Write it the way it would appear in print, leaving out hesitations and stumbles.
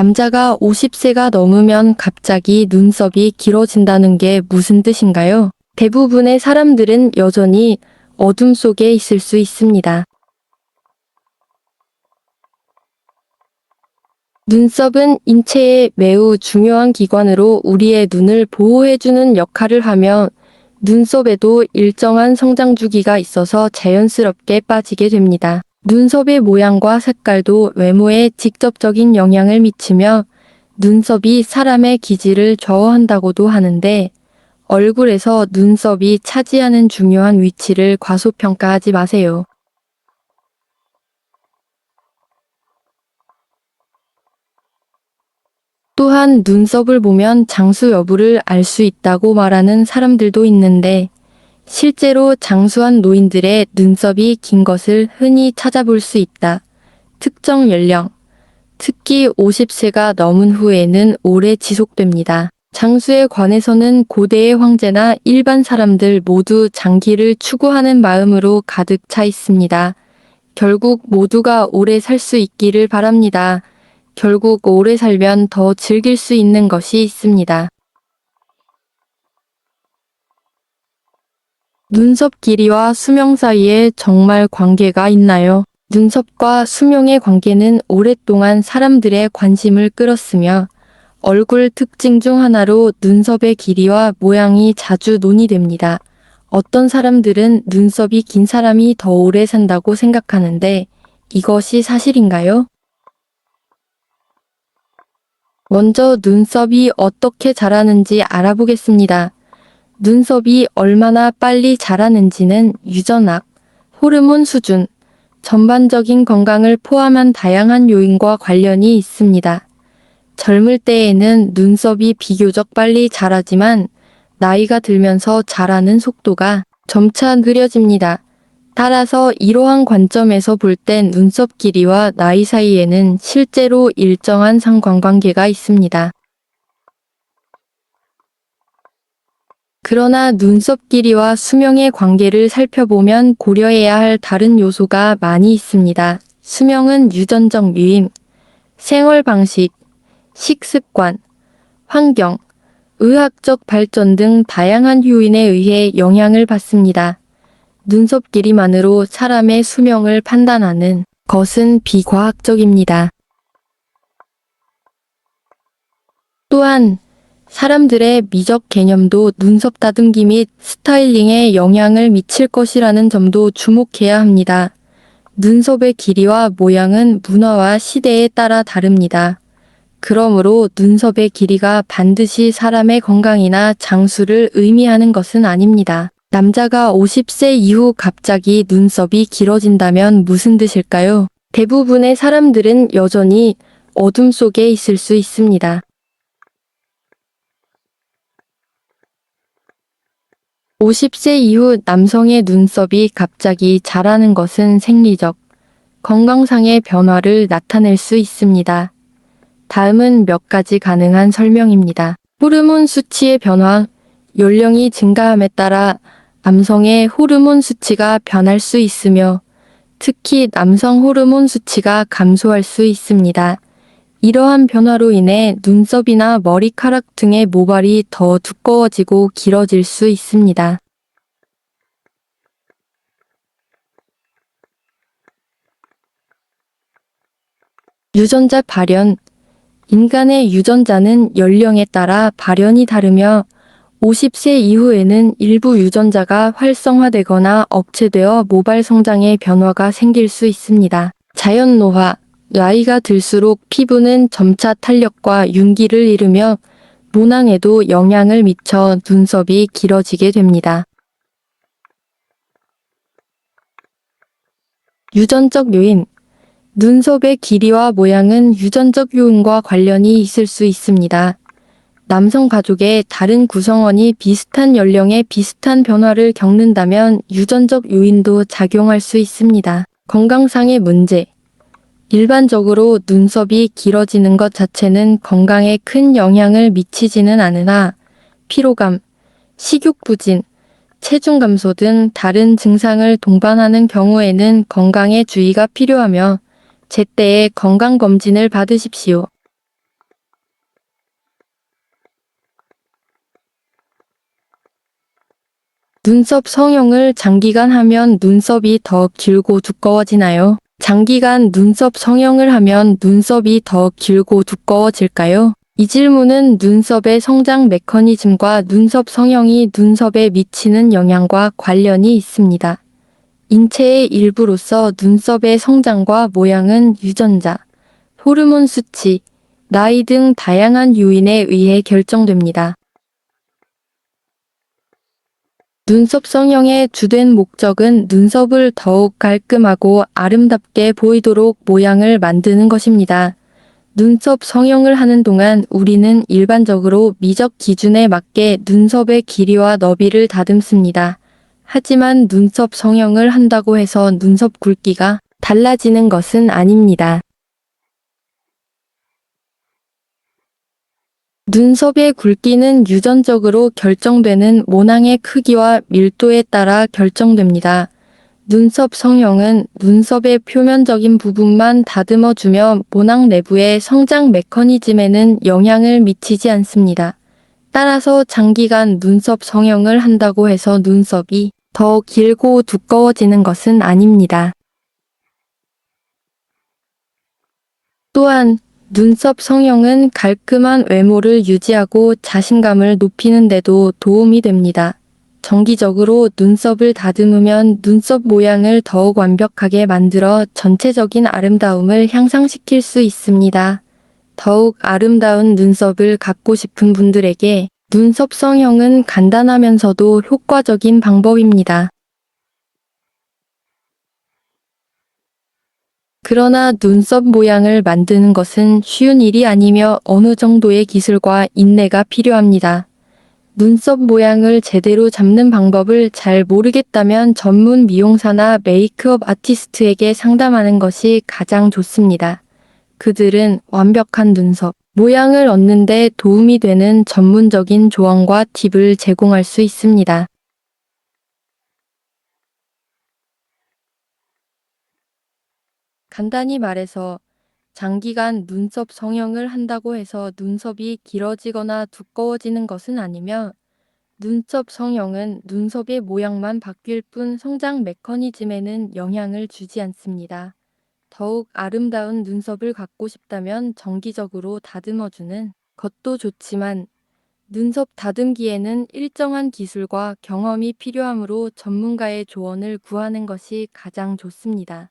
남자가 50세가 넘으면 갑자기 눈썹이 길어진다는 게 무슨 뜻인가요? 대부분의 사람들은 여전히 어둠 속에 있을 수 있습니다. 눈썹은 인체의 매우 중요한 기관으로 우리의 눈을 보호해주는 역할을 하며 눈썹에도 일정한 성장 주기가 있어서 자연스럽게 빠지게 됩니다. 눈썹의 모양과 색깔도 외모에 직접적인 영향을 미치며 눈썹이 사람의 기질을 좌우한다고도 하는데 얼굴에서 눈썹이 차지하는 중요한 위치를 과소평가하지 마세요. 또한 눈썹을 보면 장수 여부를 알 수 있다고 말하는 사람들도 있는데 실제로 장수한 노인들의 눈썹이 긴 것을 흔히 찾아볼 수 있다. 특정 연령, 특히 50세가 넘은 후에는 오래 지속됩니다. 장수에 관해서는 고대의 황제나 일반 사람들 모두 장기를 추구하는 마음으로 가득 차 있습니다. 결국 모두가 오래 살 수 있기를 바랍니다. 결국 오래 살면 더 즐길 수 있는 것이 있습니다. 눈썹 길이와 수명 사이에 정말 관계가 있나요? 눈썹과 수명의 관계는 오랫동안 사람들의 관심을 끌었으며 얼굴 특징 중 하나로 눈썹의 길이와 모양이 자주 논의됩니다. 어떤 사람들은 눈썹이 긴 사람이 더 오래 산다고 생각하는데 이것이 사실인가요? 먼저 눈썹이 어떻게 자라는지 알아보겠습니다. 눈썹이 얼마나 빨리 자라는지는 유전학, 호르몬 수준, 전반적인 건강을 포함한 다양한 요인과 관련이 있습니다. 젊을 때에는 눈썹이 비교적 빨리 자라지만 나이가 들면서 자라는 속도가 점차 느려집니다. 따라서 이러한 관점에서 볼 땐 눈썹 길이와 나이 사이에는 실제로 일정한 상관관계가 있습니다. 그러나 눈썹 길이와 수명의 관계를 살펴보면 고려해야 할 다른 요소가 많이 있습니다. 수명은 유전적 유임, 생활 방식, 식습관, 환경, 의학적 발전 등 다양한 요인에 의해 영향을 받습니다. 눈썹 길이만으로 사람의 수명을 판단하는 것은 비과학적입니다. 또한 사람들의 미적 개념도 눈썹 다듬기 및 스타일링에 영향을 미칠 것이라는 점도 주목해야 합니다. 눈썹의 길이와 모양은 문화와 시대에 따라 다릅니다. 그러므로 눈썹의 길이가 반드시 사람의 건강이나 장수를 의미하는 것은 아닙니다. 남자가 50세 이후 갑자기 눈썹이 길어진다면 무슨 뜻일까요? 대부분의 사람들은 여전히 어둠 속에 있을 수 있습니다. 50세 이후 남성의 눈썹이 갑자기 자라는 것은 생리적, 건강상의 변화를 나타낼 수 있습니다. 다음은 몇 가지 가능한 설명입니다. 호르몬 수치의 변화, 연령이 증가함에 따라 남성의 호르몬 수치가 변할 수 있으며 특히 남성 호르몬 수치가 감소할 수 있습니다. 이러한 변화로 인해 눈썹이나 머리카락 등의 모발이 더 두꺼워지고 길어질 수 있습니다. 유전자 발현, 인간의 유전자는 연령에 따라 발현이 다르며 50세 이후에는 일부 유전자가 활성화되거나 억제되어 모발 성장에 변화가 생길 수 있습니다. 자연 노화, 나이가 들수록 피부는 점차 탄력과 윤기를 잃으며 모낭에도 영향을 미쳐 눈썹이 길어지게 됩니다. 유전적 요인, 눈썹의 길이와 모양은 유전적 요인과 관련이 있을 수 있습니다. 남성 가족의 다른 구성원이 비슷한 연령에 비슷한 변화를 겪는다면 유전적 요인도 작용할 수 있습니다. 건강상의 문제, 일반적으로 눈썹이 길어지는 것 자체는 건강에 큰 영향을 미치지는 않으나 피로감, 식욕 부진, 체중 감소 등 다른 증상을 동반하는 경우에는 건강에 주의가 필요하며 제때에 건강검진을 받으십시오. 눈썹 성형을 장기간 하면 눈썹이 더 길고 두꺼워지나요? 장기간 눈썹 성형을 하면 눈썹이 더 길고 두꺼워질까요? 이 질문은 눈썹의 성장 메커니즘과 눈썹 성형이 눈썹에 미치는 영향과 관련이 있습니다. 인체의 일부로서 눈썹의 성장과 모양은 유전자, 호르몬 수치, 나이 등 다양한 요인에 의해 결정됩니다. 눈썹 성형의 주된 목적은 눈썹을 더욱 깔끔하고 아름답게 보이도록 모양을 만드는 것입니다. 눈썹 성형을 하는 동안 우리는 일반적으로 미적 기준에 맞게 눈썹의 길이와 너비를 다듬습니다. 하지만 눈썹 성형을 한다고 해서 눈썹 굵기가 달라지는 것은 아닙니다. 눈썹의 굵기는 유전적으로 결정되는 모낭의 크기와 밀도에 따라 결정됩니다. 눈썹 성형은 눈썹의 표면적인 부분만 다듬어주며 모낭 내부의 성장 메커니즘에는 영향을 미치지 않습니다. 따라서 장기간 눈썹 성형을 한다고 해서 눈썹이 더 길고 두꺼워지는 것은 아닙니다. 또한 눈썹 성형은 깔끔한 외모를 유지하고 자신감을 높이는 데도 도움이 됩니다. 정기적으로 눈썹을 다듬으면 눈썹 모양을 더욱 완벽하게 만들어 전체적인 아름다움을 향상시킬 수 있습니다. 더욱 아름다운 눈썹을 갖고 싶은 분들에게 눈썹 성형은 간단하면서도 효과적인 방법입니다. 그러나 눈썹 모양을 만드는 것은 쉬운 일이 아니며 어느 정도의 기술과 인내가 필요합니다. 눈썹 모양을 제대로 잡는 방법을 잘 모르겠다면 전문 미용사나 메이크업 아티스트에게 상담하는 것이 가장 좋습니다. 그들은 완벽한 눈썹 모양을 얻는 데 도움이 되는 전문적인 조언과 팁을 제공할 수 있습니다. 간단히 말해서 장기간 눈썹 성형을 한다고 해서 눈썹이 길어지거나 두꺼워지는 것은 아니며, 눈썹 성형은 눈썹의 모양만 바뀔 뿐 성장 메커니즘에는 영향을 주지 않습니다. 더욱 아름다운 눈썹을 갖고 싶다면 정기적으로 다듬어주는 것도 좋지만, 눈썹 다듬기에는 일정한 기술과 경험이 필요하므로 전문가의 조언을 구하는 것이 가장 좋습니다.